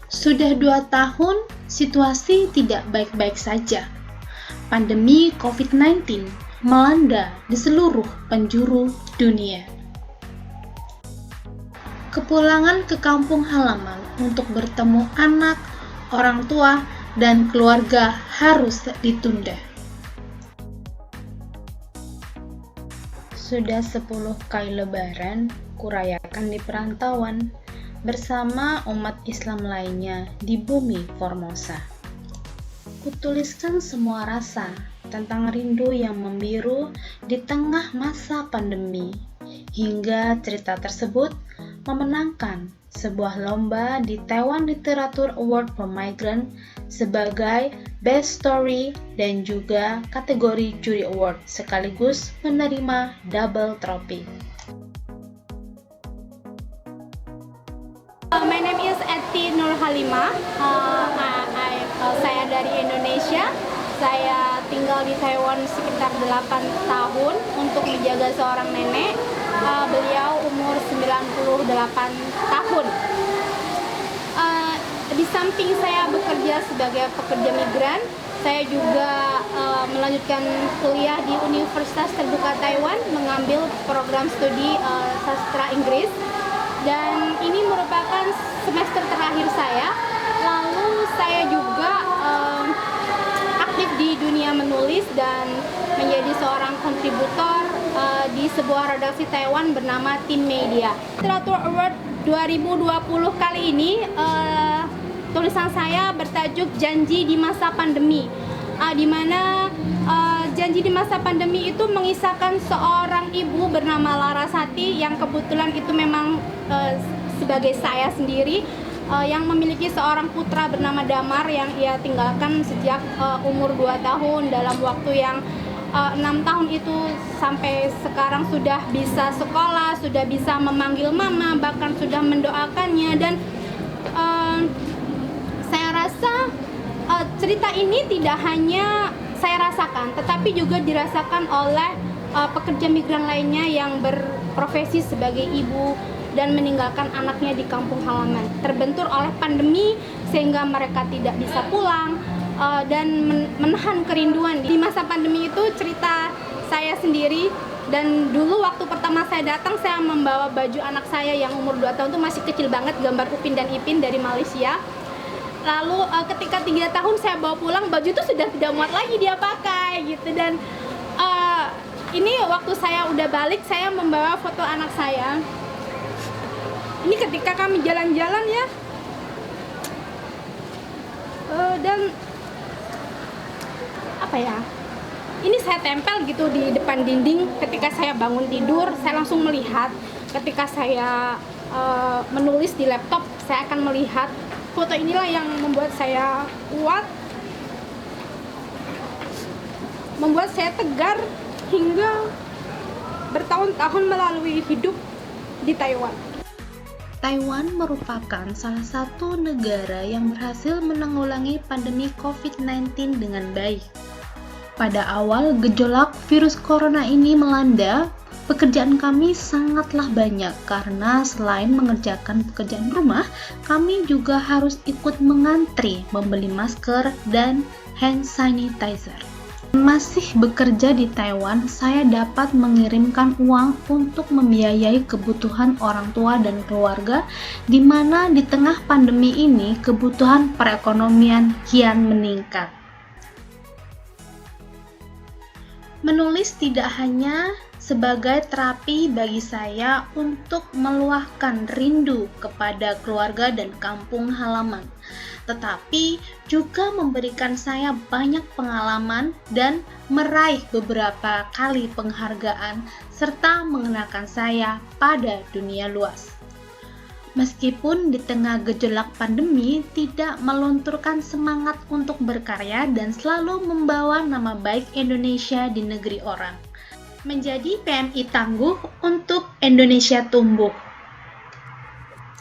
Sudah 2 tahun, situasi tidak baik-baik saja. Pandemi COVID-19 melanda di seluruh penjuru dunia. Kepulangan ke kampung halaman untuk bertemu anak, orang tua, dan keluarga harus ditunda. Sudah 10 kali lebaran kurayakan di perantauan bersama umat Islam lainnya di bumi Formosa. Kutuliskan semua rasa tentang rindu yang membiru di tengah masa pandemi, hingga cerita tersebut memenangkan sebuah lomba di Taiwan Literature Award for Migrant sebagai Best Story dan juga kategori Jury Award, sekaligus menerima double trophy. My name is Eti Nur Halimah. Saya dari Indonesia. Saya tinggal di Taiwan sekitar 8 tahun untuk menjaga seorang nenek. Beliau umur 98 tahun. Di samping saya bekerja sebagai pekerja migran, saya juga melanjutkan kuliah di Universitas Terbuka Taiwan, mengambil program studi sastra Inggris. Dan ini merupakan semester terakhir saya. Lalu saya juga aktif di dunia menulis dan menjadi seorang kontributor di sebuah redaksi Taiwan bernama Tim Media. Literature Award 2020 kali ini tulisan saya bertajuk Janji di Masa Pandemi, di mana janji di masa pandemi itu mengisahkan seorang ibu bernama Larasati yang kebetulan itu memang sebagai saya sendiri yang memiliki seorang putra bernama Damar yang ia tinggalkan sejak umur 2 tahun. Dalam waktu yang 6 tahun itu sampai sekarang sudah bisa sekolah, sudah bisa memanggil mama, bahkan sudah mendoakannya. Dan saya rasa cerita ini tidak hanya saya rasakan, tetapi juga dirasakan oleh pekerja migran lainnya yang berprofesi sebagai ibu dan meninggalkan anaknya di kampung halaman, terbentur oleh pandemi sehingga mereka tidak bisa pulang dan menahan kerinduan. Di masa pandemi itu cerita saya sendiri, dan dulu waktu pertama saya datang, saya membawa baju anak saya yang umur 2 tahun itu masih kecil banget, gambar Upin dan Ipin dari Malaysia. Lalu ketika 3 tahun saya bawa pulang, baju itu sudah tidak muat lagi dia pakai gitu. Dan ini waktu saya udah balik, saya membawa foto anak saya. Ini ketika kami jalan-jalan ya, dan apa ya, ini saya tempel gitu di depan dinding. Ketika saya bangun tidur, saya langsung melihat. Ketika saya menulis di laptop, saya akan melihat foto. Inilah yang membuat saya kuat, membuat saya tegar hingga bertahun-tahun melalui hidup di Taiwan. Taiwan merupakan salah satu negara yang berhasil menanggulangi pandemi COVID-19 dengan baik. Pada awal gejolak virus corona ini melanda, pekerjaan kami sangatlah banyak karena selain mengerjakan pekerjaan rumah, kami juga harus ikut mengantri membeli masker dan hand sanitizer. Masih bekerja di Taiwan, saya dapat mengirimkan uang untuk membiayai kebutuhan orang tua dan keluarga, di mana di tengah pandemi ini kebutuhan perekonomian kian meningkat. Menulis tidak hanya sebagai terapi bagi saya untuk meluahkan rindu kepada keluarga dan kampung halaman, tetapi juga memberikan saya banyak pengalaman dan meraih beberapa kali penghargaan serta mengenalkan saya pada dunia luas. Meskipun di tengah gejolak pandemi tidak melunturkan semangat untuk berkarya dan selalu membawa nama baik Indonesia di negeri orang. Menjadi PMI tangguh untuk Indonesia tumbuh.